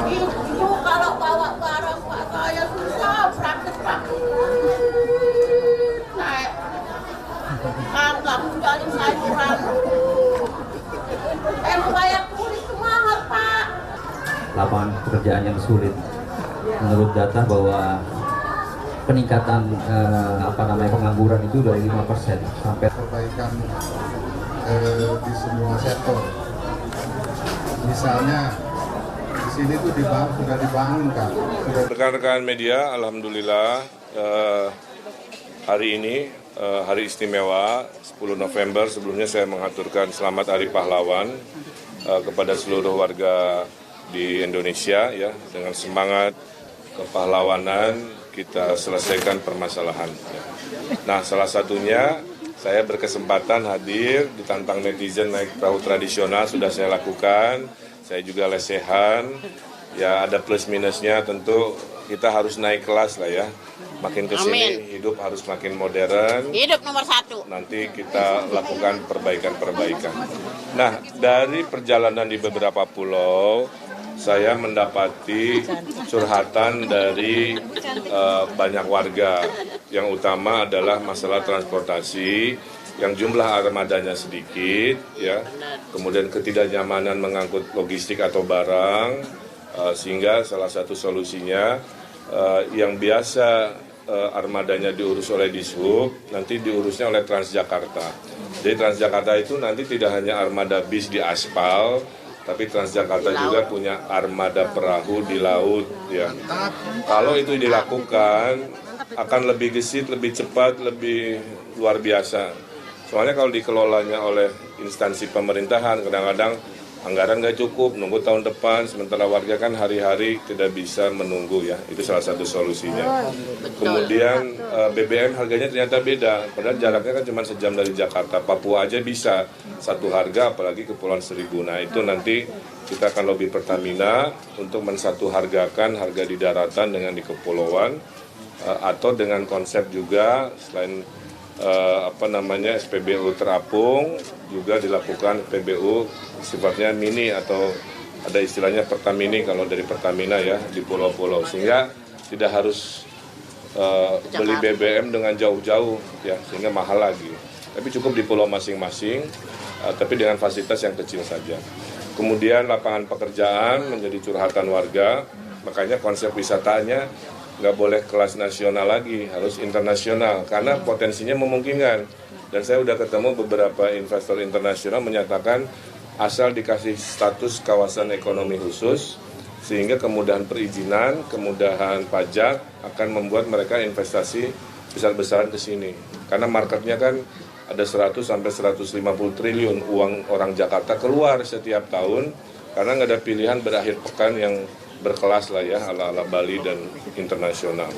Itu kalau bawa barang Pak saya susah, praktek-praktek. Naik angka menjalin sayuran. Bayar kulit itu mahal Pak. Lapangan pekerjaan yang sulit. Menurut data bahwa peningkatan pengangguran itu dari 5% sampai perbaikan di semua sektor. Misalnya di sini tuh sudah dibangun kan. Rekan-rekan media, alhamdulillah hari ini hari istimewa 10 November. Sebelumnya saya mengaturkan selamat Hari Pahlawan kepada seluruh warga di Indonesia ya, dengan semangat kepahlawanan kita selesaikan permasalahan. Nah, salah satunya saya berkesempatan hadir ditantang netizen naik perahu tradisional, sudah saya lakukan. Saya juga lesehan, ya ada plus minusnya, tentu kita harus naik kelas lah ya. Makin kesini hidup harus makin modern. Hidup nomor 1. Nanti kita lakukan perbaikan-perbaikan. Nah, dari perjalanan di beberapa pulau, saya mendapati curhatan dari banyak warga. Yang utama adalah masalah transportasi, yang jumlah armadanya sedikit, ya. Kemudian ketidaknyamanan mengangkut logistik atau barang, sehingga salah satu solusinya yang biasa armadanya diurus oleh Dishub, nanti diurusnya oleh Transjakarta. Jadi Transjakarta itu nanti tidak hanya armada bis di aspal, tapi Transjakarta juga punya armada perahu di laut, ya. Kalau itu dilakukan akan lebih gesit, lebih cepat, lebih luar biasa. Soalnya kalau dikelolanya oleh instansi pemerintahan, kadang-kadang anggaran nggak cukup, nunggu tahun depan, sementara warga kan hari-hari tidak bisa menunggu ya. Itu salah satu solusinya. Kemudian BBM harganya ternyata beda, padahal jaraknya kan cuma sejam dari Jakarta. Papua aja bisa satu harga, apalagi Kepulauan Seribu. Nah itu nanti kita akan lobby Pertamina untuk mensatu hargakan harga di daratan dengan di kepulauan, atau dengan konsep juga selain SPBU terapung, juga dilakukan PBU sifatnya mini atau ada istilahnya Pertamini kalau dari Pertamina ya, di pulau-pulau, sehingga tidak harus beli BBM dengan jauh-jauh ya, sehingga mahal lagi, tapi cukup di pulau masing-masing, tapi dengan fasilitas yang kecil saja. Kemudian lapangan pekerjaan menjadi curhatan warga, makanya konsep wisatanya nggak boleh kelas nasional lagi, harus internasional, karena potensinya memungkinkan. Dan saya sudah ketemu beberapa investor internasional menyatakan asal dikasih status kawasan ekonomi khusus, sehingga kemudahan perizinan, kemudahan pajak akan membuat mereka investasi besar-besaran ke sini. Karena marketnya kan ada 100 sampai 150 triliun uang orang Jakarta keluar setiap tahun, karena nggak ada pilihan berakhir pekan yang berkelas lah ya, ala-ala Bali dan internasional.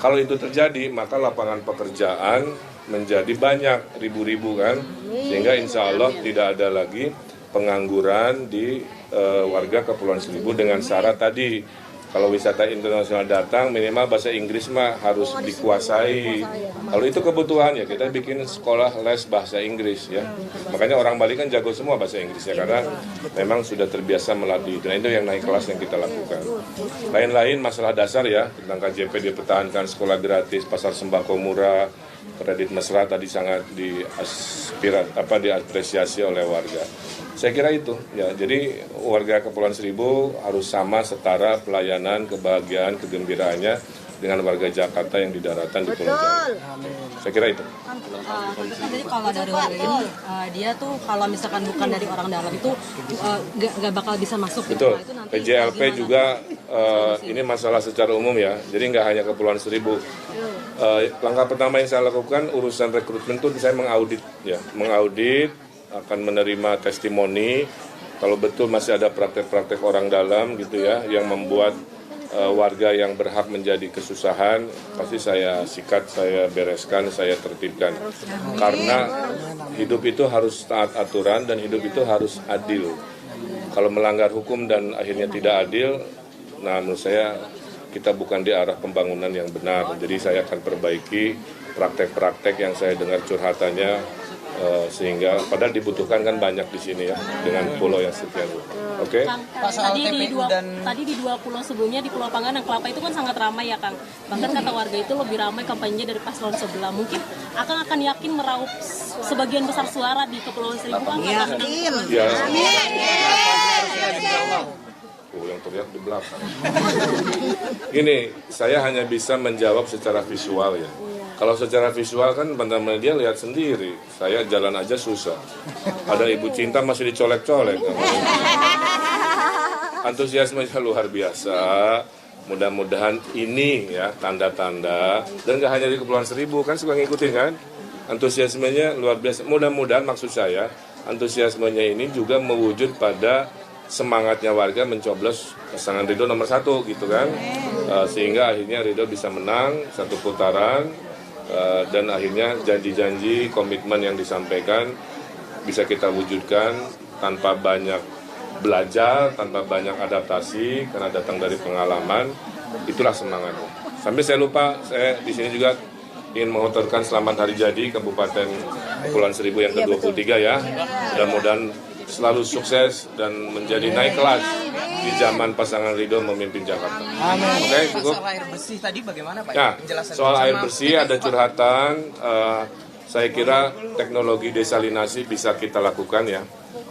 Kalau itu terjadi, maka lapangan pekerjaan menjadi banyak, ribu-ribu kan, sehingga insya Allah tidak ada lagi pengangguran di warga Kepulauan Seribu dengan syarat tadi, kalau wisata internasional datang minimal bahasa Inggris mah harus dikuasai. Kalau itu kebutuhan ya kita bikin sekolah les bahasa Inggris ya. Makanya orang Bali kan jago semua bahasa Inggris ya, karena memang sudah terbiasa melatih. Dan itu yang naik kelas yang kita lakukan. Lain-lain masalah dasar ya, tentang KJP dipertahankan, sekolah gratis, pasar sembako murah, kredit mesra tadi sangat diapresiasi oleh warga. Saya kira itu ya. Jadi warga Kepulauan Seribu harus sama, setara pelayanan, kebahagiaan, kegembiraannya dengan warga Jakarta yang di daratan di Pulau Jawa. Saya kira itu. Jadi kalau dari warga ini, dia tuh kalau misalkan bukan dari orang dalam itu nggak bakal bisa masuk. Betul. Itu nanti PJLP juga ini masalah secara umum ya. Jadi nggak hanya Kepulauan Seribu. Langkah pertama yang saya lakukan urusan rekrutmen itu saya mengaudit ya, akan menerima testimoni. Kalau betul masih ada praktek-praktek orang dalam gitu ya, yang membuat warga yang berhak menjadi kesusahan, pasti saya sikat, saya bereskan, saya tertibkan. Karena hidup itu harus taat aturan dan hidup itu harus adil. Kalau melanggar hukum dan akhirnya tidak adil, nah menurut saya kita bukan di arah pembangunan yang benar. Jadi saya akan perbaiki praktek-praktek yang saya dengar curhatannya sehingga padahal dibutuhkan kan banyak di sini ya dengan pulau yang sekian. Oke. Pak, soal TPU Tadi di dua pulau sebelumnya di Pulau Panggang dan Kelapa itu kan sangat ramai ya Kang. Bahkan kata warga itu lebih ramai kampanyenya dari paslon sebelah. Mungkin Akang akan yakin meraup sebagian besar suara di Kepulauan Seribu Kang? Yakin. Ya. Yang teriak di belakang. Gini, saya hanya bisa menjawab secara visual ya. Kalau secara visual kan teman-teman dia lihat sendiri. Saya jalan aja susah. Ada ibu cinta masih dicolek-colek. Antusiasmenya luar biasa. Mudah-mudahan ini ya tanda-tanda. Dan nggak hanya di Kepulauan Seribu kan suka ngikutin kan. Antusiasmenya luar biasa. Mudah-mudahan maksud saya antusiasmenya ini juga mewujud pada semangatnya warga mencoblos pasangan Ridho nomor 1 gitu kan. Sehingga akhirnya Ridho bisa menang satu putaran. Dan akhirnya janji-janji komitmen yang disampaikan bisa kita wujudkan tanpa banyak belajar, tanpa banyak adaptasi karena datang dari pengalaman. Itulah semangatnya. Sampai saya lupa, saya di sini juga ingin mengucapkan selamat hari jadi Kabupaten Kepulauan Seribu yang ke-23 ya. Mudah-mudahan selalu sukses dan menjadi naik kelas di zaman pasangan Ridho memimpin Jakarta. Amin. Oke, cukup. Soal air bersih tadi bagaimana Pak? Nah, Penjelasan soal air sama bersih ada curhatan. Saya kira teknologi desalinasi bisa kita lakukan ya.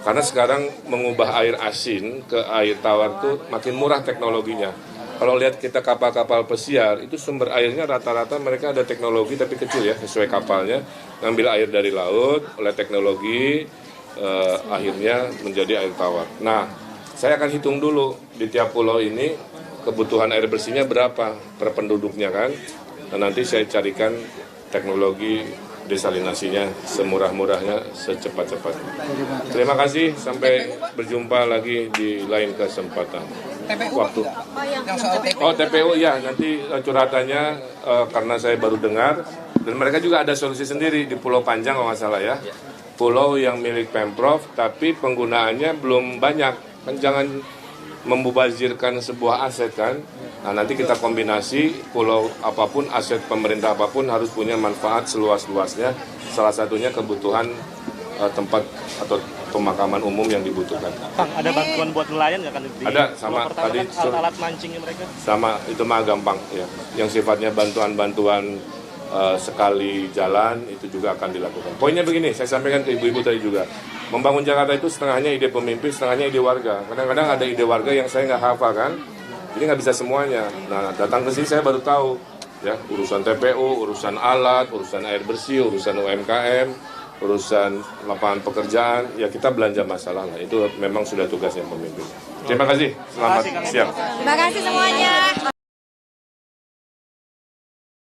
Karena sekarang mengubah air asin ke air tawar itu makin murah teknologinya. Kalau lihat kita kapal-kapal pesiar, itu sumber airnya rata-rata mereka ada teknologi tapi kecil ya, sesuai kapalnya. Ngambil air dari laut, oleh teknologi akhirnya menjadi air tawar. Nah, saya akan hitung dulu di tiap pulau ini kebutuhan air bersihnya berapa per penduduknya kan. Dan nanti saya carikan teknologi desalinasinya semurah-murahnya secepat-cepatnya. Terima kasih, sampai berjumpa lagi di lain kesempatan. TPU Waktu. yang soal TPU. Oh TPU ya, nanti curhatannya karena saya baru dengar dan mereka juga ada solusi sendiri di Pulau Panjang kalau nggak salah ya. Pulau yang milik Pemprov tapi penggunaannya belum banyak. Kan jangan membubazirkan sebuah aset kan. Nah nanti kita kombinasi pulau apapun, aset pemerintah apapun harus punya manfaat seluas-luasnya. Salah satunya kebutuhan tempat atau pemakaman umum yang dibutuhkan. Bang, ada bantuan buat nelayan nggak kan? Ada, sama tadi alat-alat mancingnya mereka? Sama, itu mah gampang ya. Yang sifatnya bantuan-bantuan sekali jalan itu juga akan dilakukan. Poinnya begini, saya sampaikan ke ibu-ibu tadi juga. Membangun Jakarta itu setengahnya ide pemimpin, setengahnya ide warga. Kadang-kadang ada ide warga yang saya nggak hafal kan, jadi nggak bisa semuanya. Nah, datang ke sini saya baru tahu ya urusan TPU, urusan alat, urusan air bersih, urusan UMKM, urusan lapangan pekerjaan. Ya kita belanja masalah lah. Itu memang sudah tugasnya pemimpin. Terima kasih. Selamat siang. Terima kasih semuanya.